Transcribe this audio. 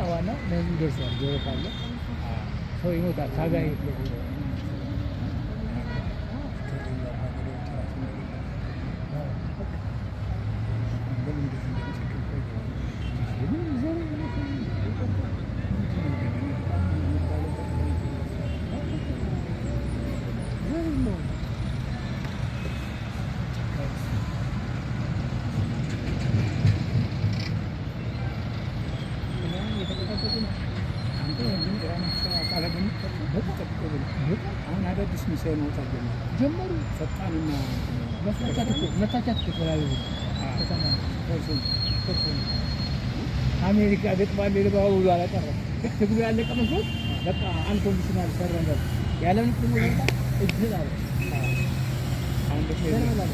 ዋናው ለምን ደርሷል ጆሮ ካለ ሰው ይሞታል ታጋይ አሁን አዳዲስ ሚሳኤል መውጣት ጀመሩ። ፈጣንና መታቻት ተፈላሉ አሜሪካ ገጥማለ ለባው ብሎ አላቀረም። ትግሉ ያለቀ መስሎት በቃ አንኮንዲሽናል ሰረንደር ያለምን ጥሙ እጅ አለ። አሁን ደግሞ